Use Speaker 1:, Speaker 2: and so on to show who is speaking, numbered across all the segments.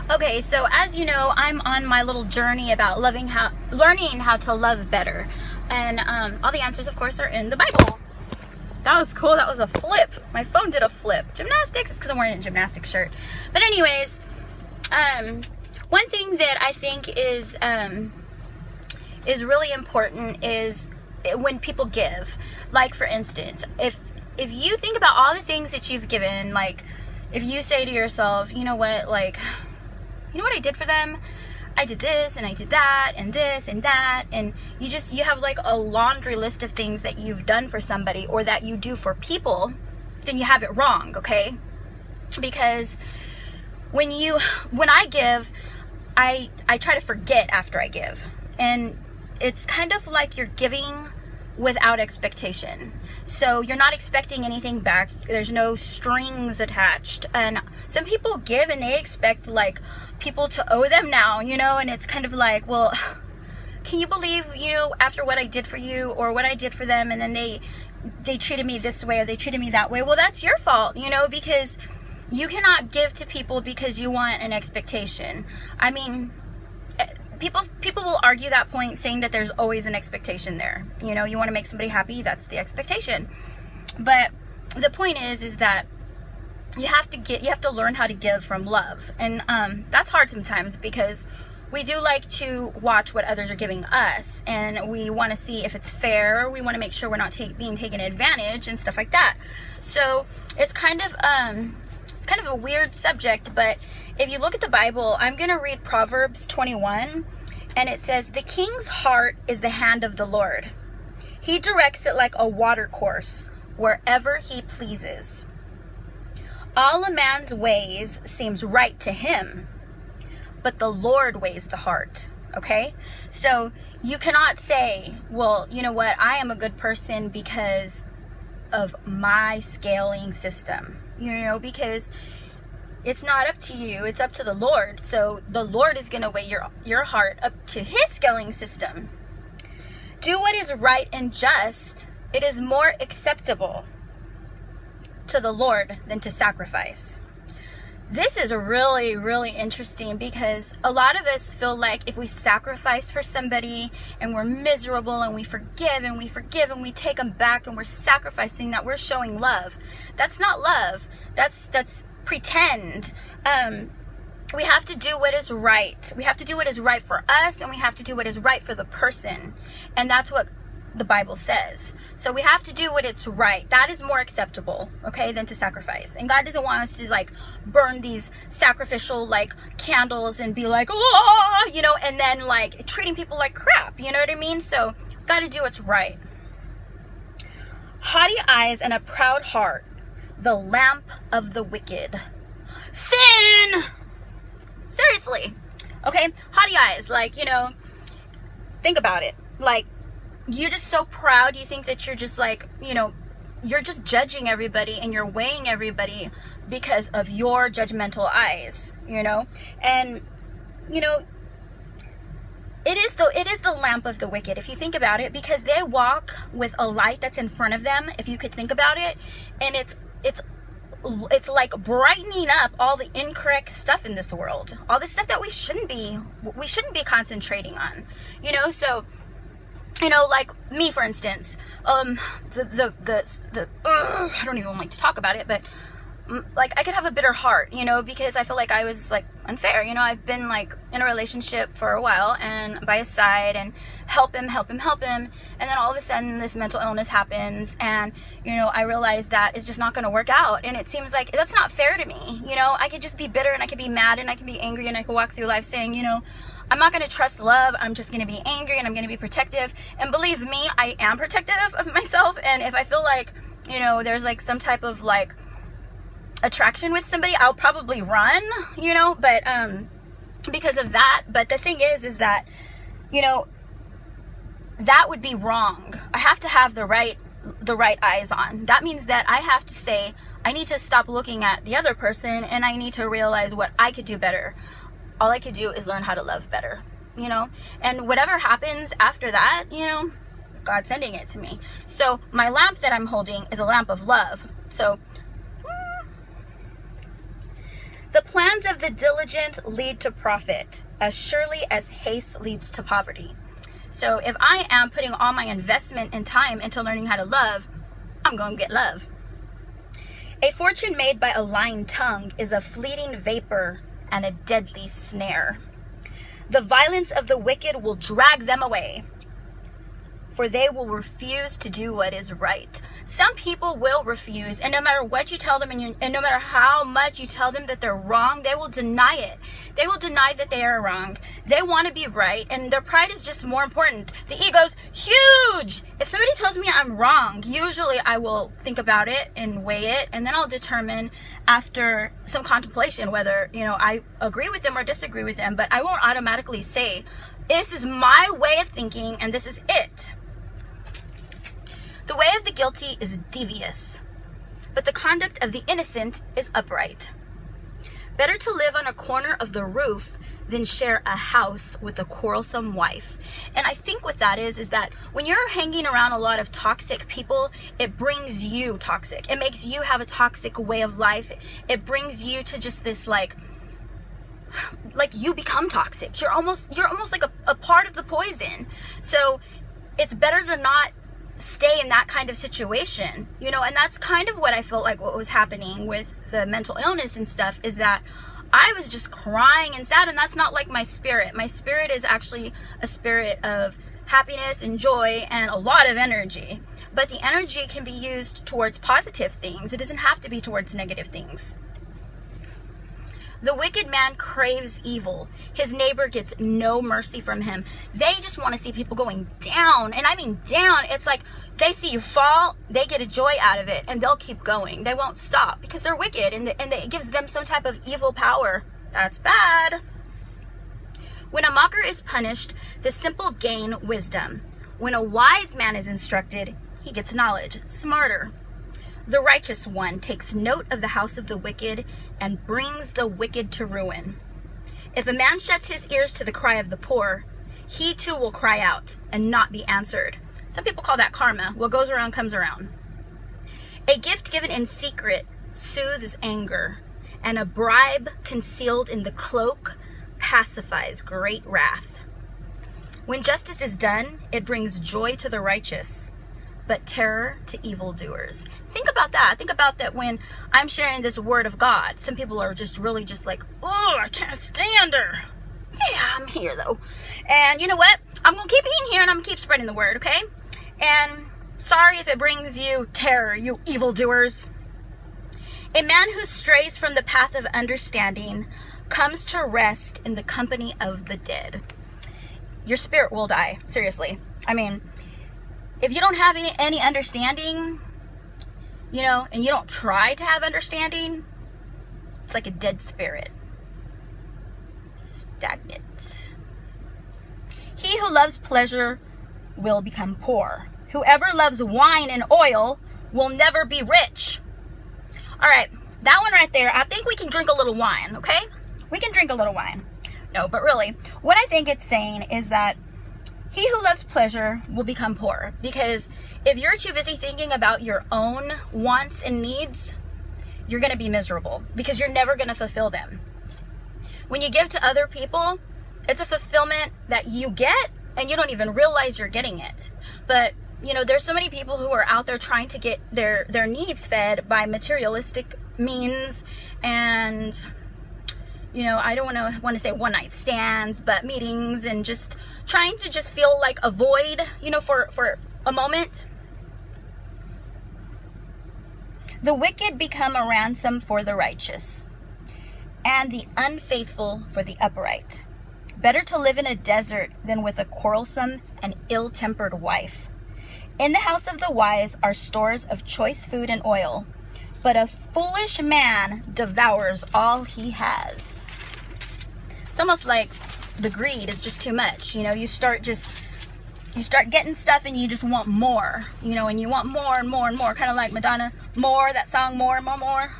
Speaker 1: Okay, so as you know, I'm on my little journey about learning how to love better. And all the answers, of course, are in the Bible. That was cool. That was a flip. My phone did a flip. Gymnastics? It's because I'm wearing a gymnastics shirt. But anyways, one thing that I think is really important is when people give. Like, for instance, if you think about all the things that you've given, like, if you say to yourself, you know what I did for them? I did this and I did that and this and that, and you have like a laundry list of things that you've done for somebody or that you do for people, then you have it wrong, okay? Because when I give, I try to forget after I give. And it's kind of like you're giving without expectation. So you're not expecting anything back. There's no strings attached. And some people give and they expect like people to owe them now, and it's kind of like, well, can you believe, after what I did for you or what I did for them, and then they treated me this way or they treated me that way? Well, that's your fault, because you cannot give to people because you want an expectation. I mean, people will argue that point, saying that there's always an expectation there. You want to make somebody happy, that's the expectation. But the point is that you have to learn how to give from love. And that's hard sometimes because we do like to watch what others are giving us, and we want to see if it's fair. We want to make sure we're not being taken advantage and stuff like that. So it's kind of a weird subject, but if you look at the Bible, I'm going to read Proverbs 21, and it says, "The king's heart is the hand of the Lord. He directs it like a water course wherever he pleases. All a man's ways seems right to him, but the Lord weighs the heart." Okay? So you cannot say, well, you know what, I am a good person because of my scaling system, because it's not up to you, it's up to the Lord. So the Lord is going to weigh your heart up to his scaling system. "Do what is right and just. It is more acceptable to the Lord than to sacrifice." This is really, really interesting because a lot of us feel like if we sacrifice for somebody and we're miserable and we forgive and we take them back and we're sacrificing, that we're showing love. That's not love. That's pretend. We have to do what is right. We have to do what is right for us, and we have to do what is right for the person. And that's what the Bible says. So we have to do what it's right. That is more acceptable, okay, than to sacrifice. And God doesn't want us to like burn these sacrificial like candles and be like, oh, and then like treating people like crap. You know what I mean? So got to do what's right. "Haughty eyes and a proud heart, the lamp of the wicked." Sin! Seriously. Okay? Haughty eyes, like, think about it. Like, you're just so proud. You think that you're just like, you're just judging everybody and you're weighing everybody because of your judgmental eyes, and it is the lamp of the wicked, if you think about it, because they walk with a light that's in front of them, if you could think about it, and it's like brightening up all the incorrect stuff in this world, all the stuff that we shouldn't be concentrating on, so like me, for instance, I don't even like to talk about it, but like I could have a bitter heart, because I feel like I was like unfair. I've been like in a relationship for a while and by his side and help him. And then all of a sudden this mental illness happens, and, I realize that it's just not going to work out. And it seems like that's not fair to me. I could just be bitter and I could be mad and I could be angry and I could walk through life saying, I'm not going to trust love. I'm just going to be angry and I'm going to be protective. And believe me, I am protective of myself. And if I feel like, there's like some type of like attraction with somebody, I'll probably run, but because of that. But the thing is that, that would be wrong. I have to have the right eyes on. That means that I have to say, I need to stop looking at the other person and I need to realize what I could do better. All I could do is learn how to love better, and whatever happens after that, God's sending it to me. So my lamp that I'm holding is a lamp of love. So The plans of the diligent lead to profit, as surely as haste leads to poverty. So if I am putting all my investment and time into learning how to love, I'm going to get love. A fortune made by a lying tongue is a fleeting vapor and a deadly snare. The violence of the wicked will drag them away, for they will refuse to do what is right. Some people will refuse, and no matter what you tell them, and no matter how much you tell them that they're wrong, they will deny it. They will deny that they are wrong. They want to be right, and their pride is just more important. The ego's huge. If somebody tells me I'm wrong, usually I will think about it and weigh it, and then I'll determine after some contemplation whether, I agree with them or disagree with them, but I won't automatically say, this is my way of thinking, and this is it. The way of the guilty is devious, but the conduct of the innocent is upright. Better to live on a corner of the roof than share a house with a quarrelsome wife. And I think what that is that when you're hanging around a lot of toxic people, it brings you toxic. It makes you have a toxic way of life. It brings you to just this like you become toxic. You're almost like a part of the poison. So it's better to not stay in that kind of situation, and that's kind of what I felt like what was happening with the mental illness and stuff, is that I was just crying and sad, and that's not like my spirit. My spirit is actually a spirit of happiness and joy and a lot of energy, but the energy can be used towards positive things. It doesn't have to be towards negative things. The wicked man craves evil. His neighbor gets no mercy from him. They just want to see people going down. And I mean down. It's like they see you fall, they get a joy out of it, and they'll keep going. They won't stop because they're wicked, and it gives them some type of evil power. That's bad. When a mocker is punished, the simple gain wisdom. When a wise man is instructed, he gets knowledge, smarter. The righteous one takes note of the house of the wicked and brings the wicked to ruin. If a man shuts his ears to the cry of the poor, he too will cry out and not be answered. Some people call that karma. What goes around comes around. A gift given in secret soothes anger, and a bribe concealed in the cloak pacifies great wrath. When justice is done, it brings joy to the righteous, but terror to evildoers. Think about that. Think about that when I'm sharing this word of God. Some people are just really just like, oh, I can't stand her. Yeah, I'm here though. And you know what? I'm going to keep being here, and I'm going to keep spreading the word, okay? And sorry if it brings you terror, you evildoers. A man who strays from the path of understanding comes to rest in the company of the dead. Your spirit will die. Seriously. I mean, if you don't have any understanding, and you don't try to have understanding, it's like a dead spirit. Stagnant. He who loves pleasure will become poor. Whoever loves wine and oil will never be rich. All right, that one right there, I think we can drink a little wine, okay? We can drink a little wine. No, but really, what I think it's saying is that he who loves pleasure will become poor, because if you're too busy thinking about your own wants and needs, you're going to be miserable because you're never going to fulfill them. When you give to other people, it's a fulfillment that you get and you don't even realize you're getting it. But, there's so many people who are out there trying to get their needs fed by materialistic means, and I don't want to say one night stands, but meetings, and just trying to just feel like a void, for a moment. The wicked become a ransom for the righteous, and the unfaithful for the upright. Better to live in a desert than with a quarrelsome and ill-tempered wife. In the house of the wise are stores of choice food and oil, but a foolish man devours all he has. It's almost like the greed is just too much. You start getting stuff and you just want more, and you want more and more and more, kind of like Madonna, more, that song, more, more, more.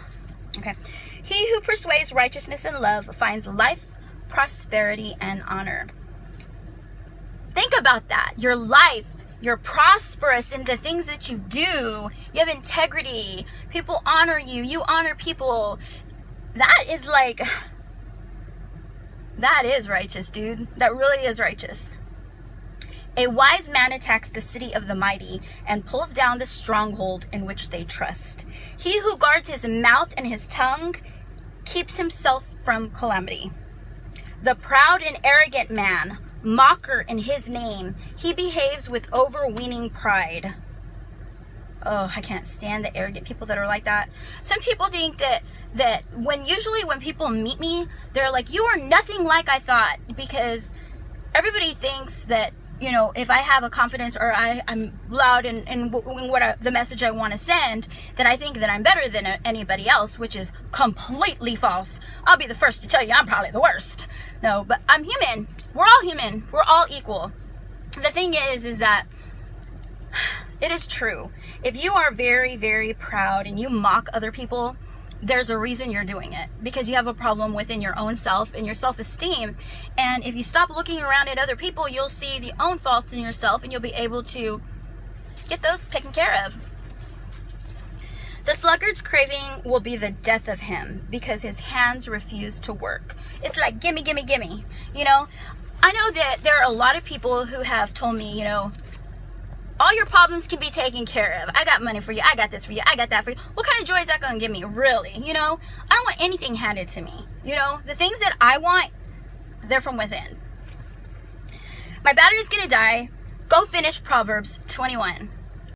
Speaker 1: Okay. He who persuades righteousness and love finds life, prosperity, and honor. Think about that. Your life, you're prosperous in the things that you do. You have integrity. People honor you. You honor people. That is like, that is righteous, dude. That really is righteous. A wise man attacks the city of the mighty and pulls down the stronghold in which they trust. He who guards his mouth and his tongue keeps himself from calamity. The proud and arrogant man, mocker in his name, he behaves with overweening pride. Oh, I can't stand the arrogant people that are like that. Some people think that usually when people meet me, they're like, you are nothing like I thought, because everybody thinks that, you know, if I have a confidence or I'm loud in the message I want to send, that I think that I'm better than anybody else, which is completely false. I'll be the first to tell you I'm probably the worst. No, but I'm human. We're all human. We're all equal. The thing is that it is true. If you are very, very proud and you mock other people, there's a reason you're doing it, because you have a problem within your own self and your self-esteem. And if you stop looking around at other people, you'll see the own faults in yourself and you'll be able to get those taken care of. The sluggard's craving will be the death of him, because his hands refuse to work. It's like, gimme, gimme, gimme. You know, I know that there are a lot of people who have told me, you know, all your problems can be taken care of. I got money for you. I got this for you. I got that for you. What kind of joy is that going to give me, really? You know, I don't want anything handed to me. You know, the things that I want, they're from within. My battery's going to die. Go finish Proverbs 21.